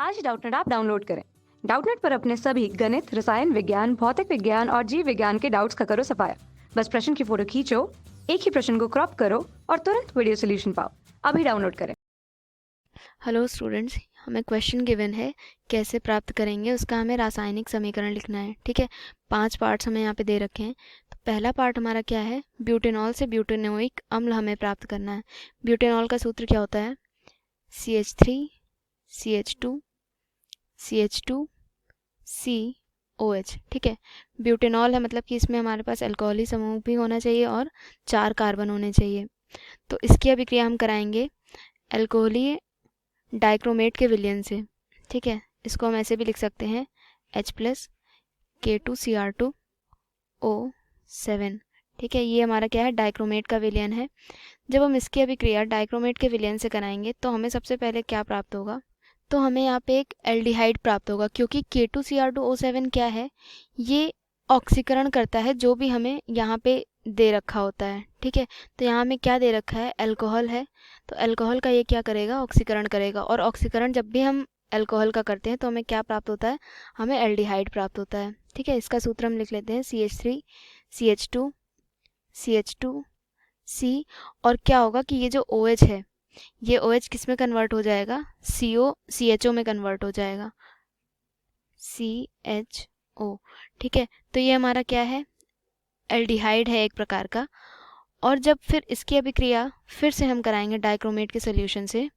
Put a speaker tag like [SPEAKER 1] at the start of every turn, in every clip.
[SPEAKER 1] आज Doubtnut app download करें। Doubtnut पर अपने सभी गणित, रसायन विज्ञान, भौतिक विज्ञान और जीव विज्ञान के डाउट्स का करो सफाया। बस प्रश्न की फोटो खींचो, एक ही प्रश्न को क्रॉप करो और तुरंत वीडियो सोल्यूशन पाओ। अभी डाउनलोड करें।
[SPEAKER 2] हेलो स्टूडेंट्स, हमें क्वेश्चन गिवन है कैसे प्राप्त करेंगे, उसका हमें रासायनिक समीकरण लिखना है। ठीक है, 5 पार्ट्स हमें यहाँ पे दे रखे हैं। तो पहला पार्ट हमारा क्या है, ब्यूटेनॉल से ब्यूटेनोइक अम्ल हमें प्राप्त करना है। ब्यूटेनॉल का सूत्र क्या होता है, CH3 CH2 CH2 COH। ठीक है, ब्यूटेनॉल है मतलब कि इसमें हमारे पास अल्कोहली समूह भी होना चाहिए और 4 कार्बन होने चाहिए। तो इसकी अभिक्रिया हम कराएंगे अल्कोहली डाइक्रोमेट के विलयन से। ठीक है, इसको हम ऐसे भी लिख सकते हैं H+ K2Cr2O7। ठीक है, ये हमारा क्या है, डाइक्रोमेट का विलयन है। जब हम इसकी अभिक्रिया डाइक्रोमेट के विलयन से कराएंगे तो हमें सबसे पहले क्या प्राप्त होगा, तो हमें यहाँ पे एक एल्डिहाइड प्राप्त होगा, क्योंकि K2Cr2O7 क्या है, ये ऑक्सीकरण करता है जो भी हमें यहाँ पे दे रखा होता है। ठीक है, तो यहाँ हमें क्या दे रखा है, अल्कोहल है, तो अल्कोहल का ये क्या करेगा, ऑक्सीकरण करेगा। और ऑक्सीकरण जब भी हम अल्कोहल का करते हैं तो हमें क्या प्राप्त होता है, हमें एल्डिहाइड प्राप्त होता है। ठीक है, इसका सूत्र हम लिख लेते हैं CH3 CH2 CH2 C। और क्या होगा कि ये जो OH है, ये OH किस में कन्वर्ट हो जाएगा, CHO में कन्वर्ट हो जाएगा, CHO। ठीक है, तो ये हमारा क्या है, एल्डिहाइड है एक प्रकार का। और जब फिर इसकी अभिक्रिया फिर से हम कराएंगे डाइक्रोमेट के सोल्यूशन से,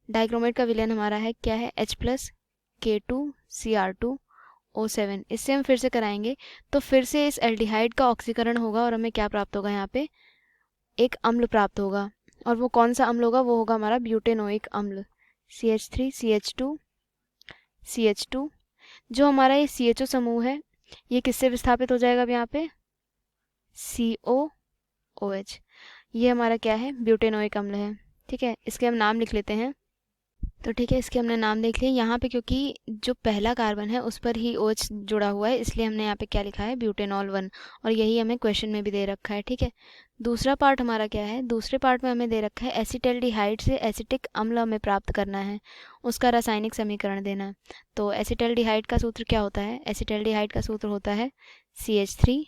[SPEAKER 2] डाइक्रोमेट का विलयन हमारा है क्या है, H+ K2Cr2O7। इससे हम फिर से कराएंगे तो फिर से इस एल्डिहाइड का ऑक्सीकरण होगा और हमें क्या प्राप्त होगा, यहाँ पे एक अम्ल प्राप्त होगा। और वो कौन सा अम्ल होगा, वो होगा हमारा ब्यूटेनोइक अम्ल, CH3 CH2 CH2। जो हमारा ये CHO समूह है, ये किससे विस्थापित हो जाएगा अब यहाँ पे, COOH। ये हमारा क्या है, ब्यूटेनोइक अम्ल है। ठीक है, इसके हम नाम लिख लेते हैं। तो ठीक है, इसके हमने नाम देख लिए यहाँ पे, क्योंकि जो पहला कार्बन है उस पर ही OH जुड़ा हुआ है, इसलिए हमने यहाँ पे क्या लिखा है, ब्यूटेनॉल 1। और यही हमें क्वेश्चन में भी दे रखा है। ठीक है, दूसरा पार्ट हमारा क्या है, दूसरे पार्ट में हमें दे रखा है एसिटल्डिहाइड से एसिटिक अम्ल हमें प्राप्त करना है, उसका रासायनिक समीकरण देना है। तो एसिटल्डिहाइड का सूत्र क्या होता है, एसिटल्डिहाइड का सूत्र होता है CH3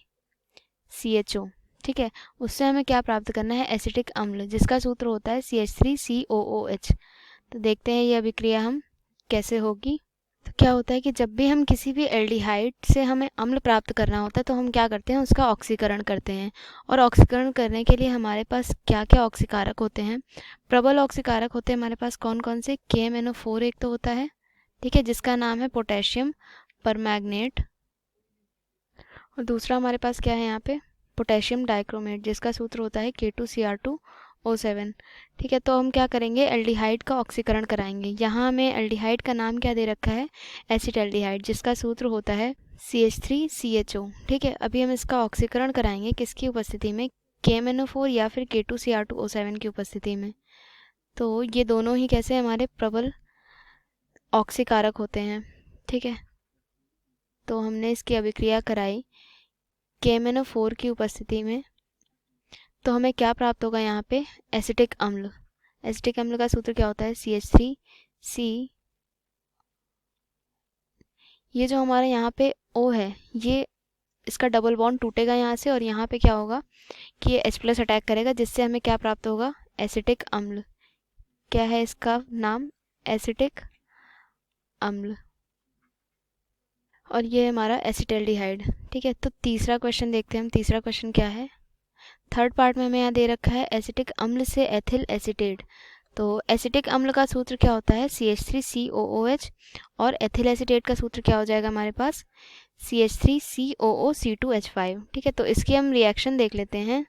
[SPEAKER 2] CHO। ठीक है, उससे हमें क्या प्राप्त करना है, एसिटिक अम्ल, जिसका सूत्र होता है CH3COOH। तो देखते हैं ये अभिक्रिया हम कैसे होगी। तो क्या होता है कि जब भी हम किसी भी एल्डिहाइड से हमें अम्ल प्राप्त करना होता है तो हम क्या करते हैं, उसका ऑक्सीकरण करते हैं। और ऑक्सीकरण करने के लिए हमारे पास क्या क्या ऑक्सीकारक होते हैं, प्रबल ऑक्सीकारक होते हैं हमारे पास कौन कौन से, KMnO4 एक तो होता है, ठीक है, जिसका नाम है पोटेशियम परमैंगनेट। और दूसरा हमारे पास क्या है यहाँ पे, पोटेशियम डाइक्रोमेट, जिसका सूत्र होता है K2Cr2O7। ठीक है, तो हम क्या करेंगे, एल्डिहाइड का ऑक्सीकरण कराएंगे। यहाँ हमें एल्डिहाइड का नाम क्या दे रखा है, एसिटल्डिहाइड, जिसका सूत्र होता है CH3CHO। ठीक है, अभी हम इसका ऑक्सीकरण कराएंगे किसकी उपस्थिति में, KMnO4 या फिर K2Cr2O7 की उपस्थिति में। तो ये दोनों ही कैसे हमारे प्रबल ऑक्सीकारक होते हैं। ठीक है, तो हमने इसकी अभिक्रिया कराई KMnO4 की उपस्थिति में, तो हमें क्या प्राप्त होगा यहाँ पे, एसिटिक अम्ल। एसिटिक अम्ल का सूत्र क्या होता है, CH3C। ये जो हमारे यहाँ पे O है, ये इसका डबल बॉन्ड टूटेगा यहाँ से, और यहाँ पे क्या होगा कि ये H+ अटैक करेगा, जिससे हमें क्या प्राप्त होगा, एसिटिक अम्ल। क्या है इसका नाम, एसिटिक अम्ल। और ये हमारा एसिटल्डिहाइड। ठीक है, तो तीसरा क्वेश्चन देखते हैं हम। तीसरा क्वेश्चन क्या है, थर्ड पार्ट में हमें यहाँ दे रखा है एसिटिक अम्ल से एथिल एसीटेट। तो एसिटिक अम्ल का सूत्र क्या होता है, CH3COOH। और एथिल एसीटेट का सूत्र क्या हो जाएगा हमारे पास, CH3COOC2H5। ठीक है, तो इसकी हम रिएक्शन देख लेते हैं।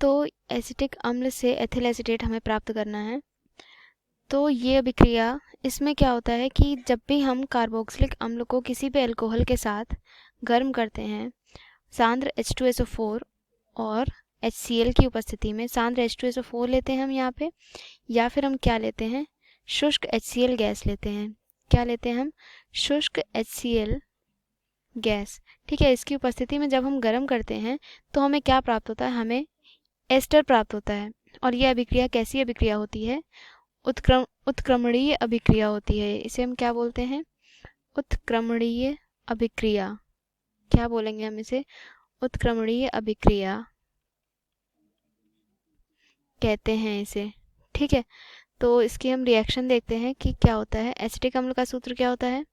[SPEAKER 2] तो एसिटिक अम्ल से एथिल एसीटेट हमें प्राप्त करना है। तो ये अभिक्रिया, इसमें क्या होता है कि जब भी हम कार्बोक्सिलिक अम्ल को किसी भी अल्कोहल के साथ गर्म करते हैं, सांद्र H2SO4 और HCl की उपस्थिति में, सांद्र H2SO4 लेते हैं हम यहाँ पे, या फिर हम क्या लेते हैं, शुष्क HCl गैस लेते हैं। क्या लेते हैं हम, शुष्क HCl गैस। ठीक है, इसकी उपस्थिति में जब हम गर्म करते हैं तो हमें क्या प्राप्त होता है, हमें एस्टर प्राप्त होता है। और यह अभिक्रिया कैसी अभिक्रिया होती है, उत्क्रमणीय अभिक्रिया होती है। इसे हम क्या बोलते हैं? उत्क्रमणीय अभिक्रिया। क्या बोलेंगे हम इसे? उत्क्रमणीय अभिक्रिया कहते हैं इसे। ठीक है, तो इसकी हम रिएक्शन देखते हैं कि क्या होता है। एसिटिक अम्ल का सूत्र क्या होता है?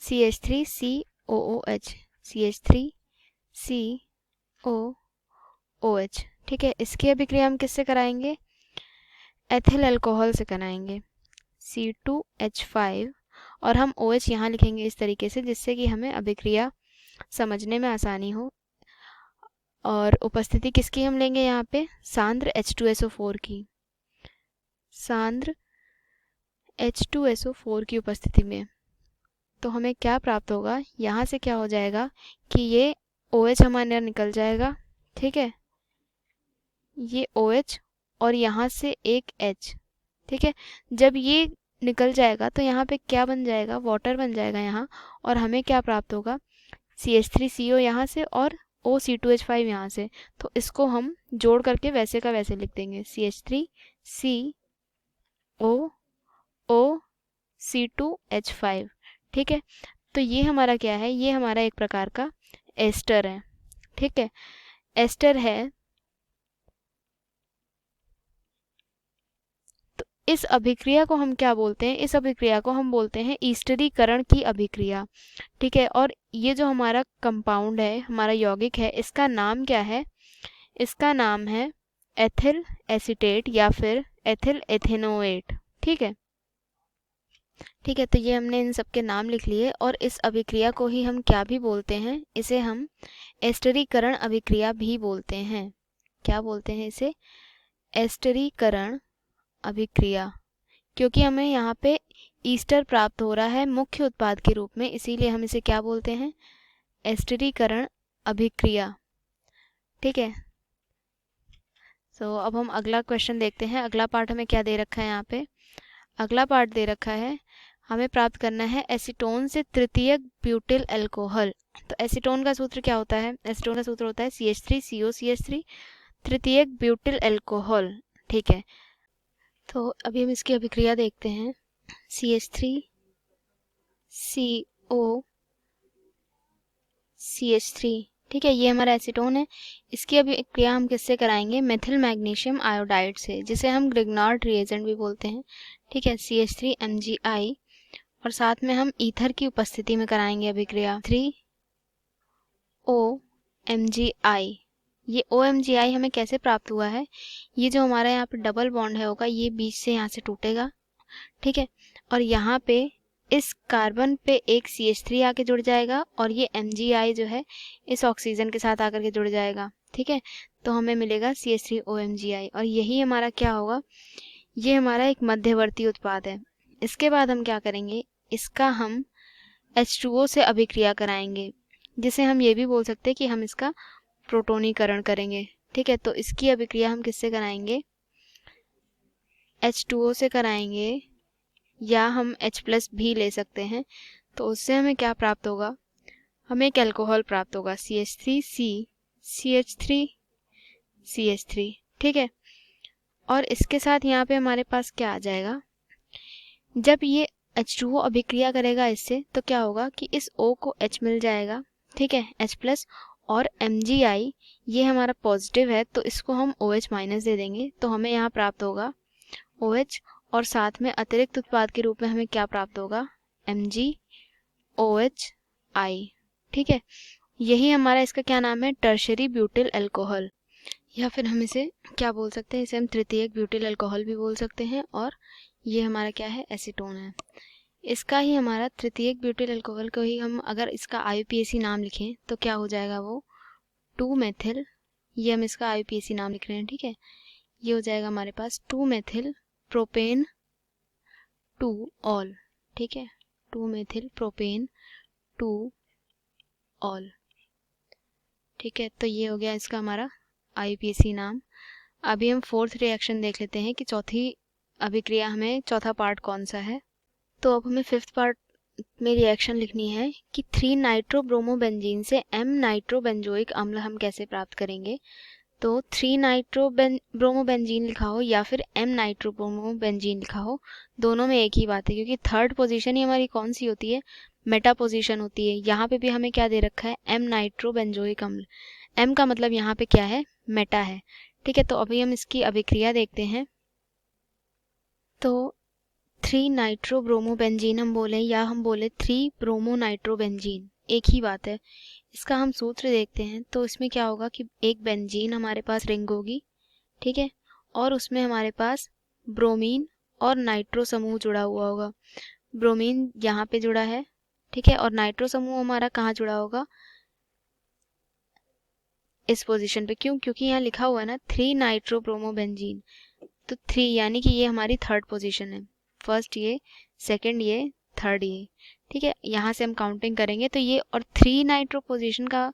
[SPEAKER 2] CH3COOH, CH3COOH। ठीक है, इसकी अभिक्रिया हम किससे कराएंगे? एथिल अल्कोहल से कराएंगे, C2H5, और हम OH यहाँ लिखेंगे इस तरीके से जिससे कि हमें अभिक्रिया समझने में आसानी हो। और उपस्थिति किसकी हम लेंगे यहाँ पे? सांद्र H2SO4 की, सांद्र H2SO4 की उपस्थिति में। तो हमें क्या प्राप्त होगा? यहाँ से क्या हो जाएगा कि ये OH हमारे निकल जाएगा। ठीक है, ये OH और यहाँ से एक H। ठीक है, जब ये निकल जाएगा तो यहाँ पे क्या बन जाएगा? वाटर बन जाएगा यहाँ। और हमें क्या प्राप्त होगा? CH3CO यहाँ से और OC2H5 यहाँ से। तो इसको हम जोड़ करके वैसे का वैसे लिख देंगे, CH3COOC2H5। ठीक है, तो ये हमारा क्या है? ये हमारा एक प्रकार का एस्टर है। ठीक है, एस्टर है। तो इस अभिक्रिया को हम क्या बोलते हैं? इस अभिक्रिया को हम बोलते हैं ईस्टरीकरण की अभिक्रिया। ठीक है, और ये जो हमारा कंपाउंड है, हमारा यौगिक है, इसका नाम क्या है? इसका नाम है एथिल एसीटेट या फिर एथिल एथेनोएट। ठीक है, ठीक है, तो ये हमने इन सब के नाम लिख लिए। और इस अभिक्रिया को ही हम क्या भी बोलते हैं? इसे हम एस्टरीकरण अभिक्रिया भी बोलते हैं। क्या बोलते हैं इसे? एस्टरीकरण अभिक्रिया, क्योंकि हमें यहाँ पे ईस्टर प्राप्त हो रहा है मुख्य उत्पाद के रूप में, इसीलिए हम इसे क्या बोलते हैं? एस्टरीकरण अभिक्रिया। ठीक है, तो अब हम अगला क्वेश्चन देखते हैं। अगला पार्ट हमें क्या दे रखा है यहाँ पे? अगला पार्ट दे रखा है, हमें प्राप्त करना है एसीटोन से तृतीयक ब्यूटिल अल्कोहल। तो एसीटोन का सूत्र क्या होता है? एसीटोन का सूत्र होता है CH3COCH3 तृतीयक ब्यूटिल अल्कोहल। ठीक है, तो अभी हम इसकी अभिक्रिया देखते हैं। CH3COCH3। ठीक है, ये हमारा एसीटोन है। इसकी अभिक्रिया हम किससे कराएंगे? मेथिल मैग्नीशियम आयोडाइड से, जिसे हम ग्रिग्नार्ड रिएजेंट भी बोलते हैं। ठीक है, CH3MgI, और साथ में हम ईथर की उपस्थिति में कराएंगे अभिक्रिया 3OMgI। ये OMgI हमें कैसे प्राप्त हुआ है? ये जो हमारा यहाँ पे डबल बॉन्ड है होगा, ये बीच से यहाँ से टूटेगा। ठीक है, और यहाँ पे इस कार्बन पे एक CH3 आके जुड़ जाएगा और ये MgI जो है इस ऑक्सीजन के साथ आकर के जुड़ जाएगा। ठीक है, तो हमें मिलेगा CH3OMgI, और यही हमारा क्या होगा? ये हमारा एक मध्यवर्ती उत्पाद है। इसके बाद हम क्या करेंगे? इसका हम H2O से अभिक्रिया कराएंगे, जिसे हम ये भी बोल सकते हैं कि हम इसका प्रोटोनीकरण करेंगे। ठीक है, तो इसकी अभिक्रिया हम किससे कराएंगे? H2O से कराएंगे, या हम H+ भी ले सकते हैं। तो उससे हमें क्या प्राप्त होगा? हमें एक अल्कोहल प्राप्त होगा, CH3CCH3CH3। ठीक है, और इसके साथ यहाँ पे हमारे पास क्या आ जाएगा? जब ये H2O अभिक्रिया करेगा इससे, तो क्या होगा कि इस O को H मिल जाएगा। ठीक है, H+, और MgI ये हमारा पॉजिटिव है, तो इसको हम OH- दे देंगे। तो हमें यहाँ प्राप्त होगा OH, और साथ में अतिरिक्त उत्पाद के रूप में हमें क्या प्राप्त होगा? MgOHI। ठीक है, यही हमारा इसका क्या नाम है? टर्शरी ब्यूटिल अल्कोहल, या फिर हम इसे क्या बोल सकते हैं? इसे हम तृतीयक ब्यूटिल अल्कोहल भी बोल सकते हैं। और ये हमारा क्या है? एसीटोन है। इसका ही हमारा तृतीयक ब्यूटिल अल्कोहल को ही हम अगर इसका IUPAC नाम लिखें तो क्या हो जाएगा? वो 2-मेथिल, ये हम इसका IUPAC नाम लिख रहे हैं। ठीक है, ये हो जाएगा हमारे पास 2-मेथिल प्रोपेन 2 ऑल। ठीक है, 2-मेथिल प्रोपेन 2 ऑल। ठीक है, तो ये हो गया इसका हमारा IUPAC नाम। अभी हम फोर्थ रिएक्शन देख लेते हैं कि चौथी अभिक्रिया हमें, चौथा पार्ट कौन सा है। तो अब हमें फिफ्थ पार्ट में रिएक्शन लिखनी है कि 3 नाइट्रोब्रोमोबेंजीन से M नाइट्रोबेंजोइक अम्ल हम कैसे प्राप्त करेंगे। तो 3 नाइट्रो ब्रोमोबेंजीन लिखा हो या फिर M नाइट्रो ब्रोमोबेंजीन लिखा हो, दोनों में एक ही बात है, क्योंकि थर्ड पोजीशन ही हमारी कौन सी होती है, मेटा पोजीशन होती है। यहाँ पे भी हमें क्या दे रखा है, M नाइट्रो बेंजोइक अम्ल। M का मतलब यहाँ पे क्या है, मेटा है। ठीक है, तो अभी हम इसकी अभिक्रिया देखते हैं। तो 3 नाइट्रो ब्रोमोबेंजीन हम बोले या हम बोले 3 ब्रोमो नाइट्रोबेंजीन, एक ही बात है। इसका हम सूत्र देखते हैं, तो इसमें क्या होगा कि एक बेंजीन हमारे पास रिंग होगी, ठीक है, और उसमें हमारे पास ब्रोमीन और नाइट्रो समूह जुड़ा हुआ होगा। ब्रोमीन यहाँ पे जुड़ा है, ठीक है, और नाइट्रो समूह हमारा कहाँ जुड़ा होगा, इस पोजीशन पे। क्यों, क्योंकि यहाँ लिखा हुआ है ना 3 नाइट्रो ब्रोमोबेंजीन, तो 3 यानी कि ये हमारी थर्ड पोजीशन है। फर्स्ट ये, सेकंड ये, थर्ड ये, ठीक है। यहाँ से हम काउंटिंग करेंगे तो ये, और 3 नाइट्रो पोजीशन का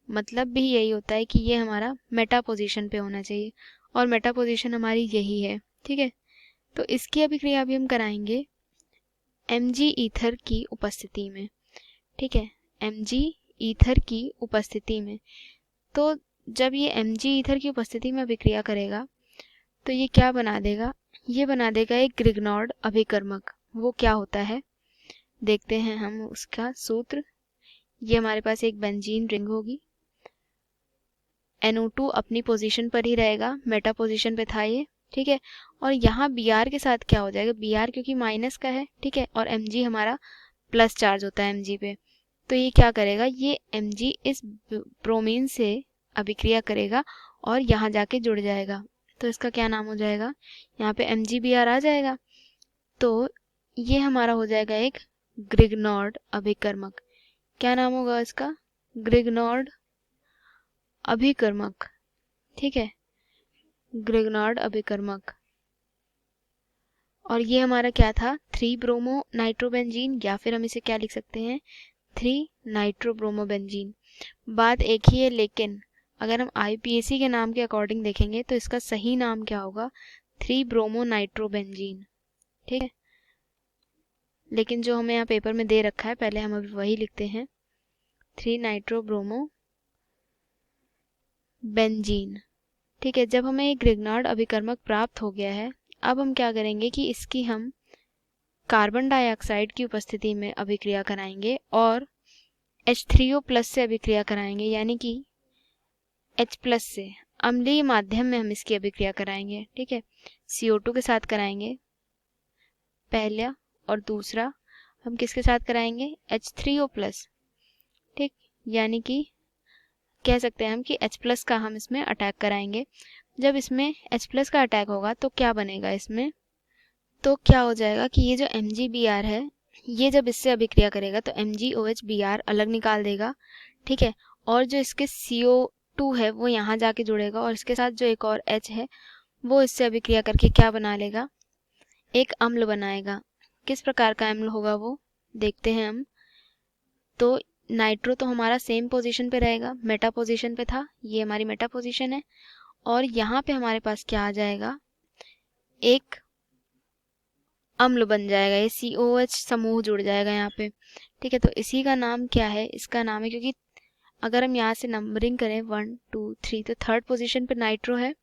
[SPEAKER 2] मतलब भी यही होता है कि ये हमारा मेटा पोजीशन पे होना चाहिए, और मेटा पोजीशन हमारी यही है, ठीक है। तो इसकी अभिक्रिया भी हम कराएंगे Mg ईथर की उपस्थिति में, ठीक है, Mg ईथर की उपस्थिति में। तो जब ये Mg ईथर की उपस्थिति में अभिक्रिया करेगा तो ये क्या बना देगा, ये बना देगा एक ग्रिग्नॉर्ड अभिकर्मक। वो क्या होता है, देखते हैं हम उसका सूत्र। ये हमारे पास एक बेंजीन रिंग होगी, NO2 अपनी पोजीशन पर ही रहेगा, मेटा पोजीशन पे था ये, ठीक है। और यहाँ Br के साथ क्या हो जाएगा, Br क्योंकि माइनस का है, ठीक है, और Mg हमारा प्लस चार्ज होता है Mg पे, तो ये क्या करेगा, ये Mg इस ब्रोमीन से अभिक्रिया करेगा और यहाँ जाके जुड़ जाएगा। तो इसका क्या नाम हो जाएगा, यहाँ पे MgBr आ जाएगा। तो ये हमारा हो जाएगा एक ग्रिग्नॉर्ड अभिकर्मक। क्या नाम होगा इसका, ग्रिग्नॉर्ड अभिकर्मक, ठीक है, ग्रिग्नॉर्ड अभिकर्मक। और ये हमारा क्या था, 3 ब्रोमो नाइट्रोबेंजीन, या फिर हम इसे क्या लिख सकते हैं, 3 नाइट्रो ब्रोमोबेंजीन। बात एक ही है, लेकिन अगर हम IPAC के नाम के अकॉर्डिंग देखेंगे तो इसका सही नाम क्या होगा, 3 ब्रोमो नाइट्रोबेंजीन, ठीक है। लेकिन जो हमें यहाँ पेपर में दे रखा है, पहले हम अभी वही लिखते हैं, 3 नाइट्रो ब्रोमो बेंजीन, ठीक है। जब हमें एक ग्रिग्नॉर्ड अभिकर्मक प्राप्त हो गया है, अब हम क्या करेंगे कि इसकी हम कार्बन डाइऑक्साइड की उपस्थिति में अभिक्रिया कराएंगे और H3O+ से अभिक्रिया कराएंगे, यानी कि H+ से अम्लीय माध्यम में हम इसकी अभिक्रिया कराएंगे, ठीक है। CO2 के साथ कराएंगे पहला, और दूसरा हम किसके साथ कराएंगे, H3O+, ठीक, यानी कि कह सकते हैं हम कि H+ का हम इसमें अटैक कराएंगे। जब इसमें H+ का अटैक होगा तो क्या बनेगा इसमें, तो क्या हो जाएगा कि ये जो MgBr है, ये जब इससे अभिक्रिया करेगा तो MgOH Br अलग निकाल देगा, ठीक है, और जो इसके CO2 है वो यहाँ जाके जुड़ेगा, और इसके साथ जो एक और H है वो इससे अभिक्रिया करके क्या बना लेगा, एक अम्ल बनाएगा। किस प्रकार का अम्ल होगा वो देखते हैं हम। तो नाइट्रो तो हमारा सेम पोजीशन पे रहेगा, मेटा पोजीशन पे था, ये हमारी मेटा पोजीशन है, और यहाँ पे हमारे पास क्या आ जाएगा, एक अम्ल बन जाएगा, ये COH समूह जुड़ जाएगा यहाँ पे, ठीक है। तो इसी का नाम क्या है, इसका नाम है, क्योंकि अगर हम यहाँ से नंबरिंग करें 1 2 3, तो थर्ड पोजीशन पे नाइट्रो है,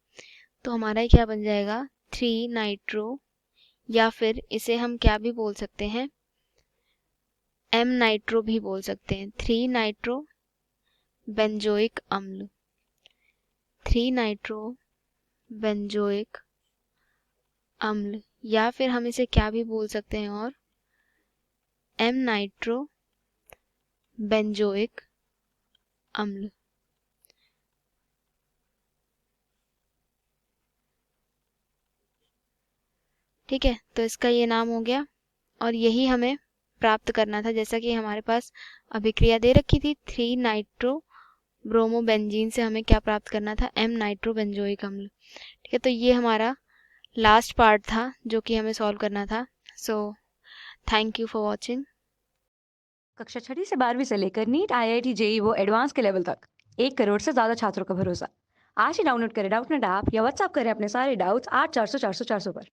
[SPEAKER 2] तो हमारा ये क्या बन जाएगा, 3 नाइट्रो, या फिर इसे हम क्या भी बोल सकते हैं, M नाइट्रो भी बोल सकते हैं, 3 नाइट्रो बेंजोइक अम्ल, 3 नाइट्रो बेंजोइक अम्ल, या फिर हम इसे क्या भी बोल सकते हैं, और M नाइट्रो बेंजोइक अम्ल। ठीक है, तो इसका ये नाम हो गया, और यही हमें प्राप्त करना था, जैसा कि हमारे पास अभिक्रिया दे रखी थी 3 नाइट्रो ब्रोमोबेंजीन से हमें क्या प्राप्त करना था, M नाइट्रो बेंजोइक अम्ल, ठीक है। तो ये हमारा लास्ट पार्ट था जो कि हमें सॉल्व करना था। So thank you for watching.
[SPEAKER 1] कक्षा 6वीं से 12वीं से लेकर नीट IIT JEE वो एडवांस के लेवल तक 1 करोड़ से ज़्यादा छात्रों का भरोसा। आज ही डाउनलोड करें डाउटनेट ऐप या व्हाट्सएप करें अपने सारे डाउट्स 8400 400 400 पर।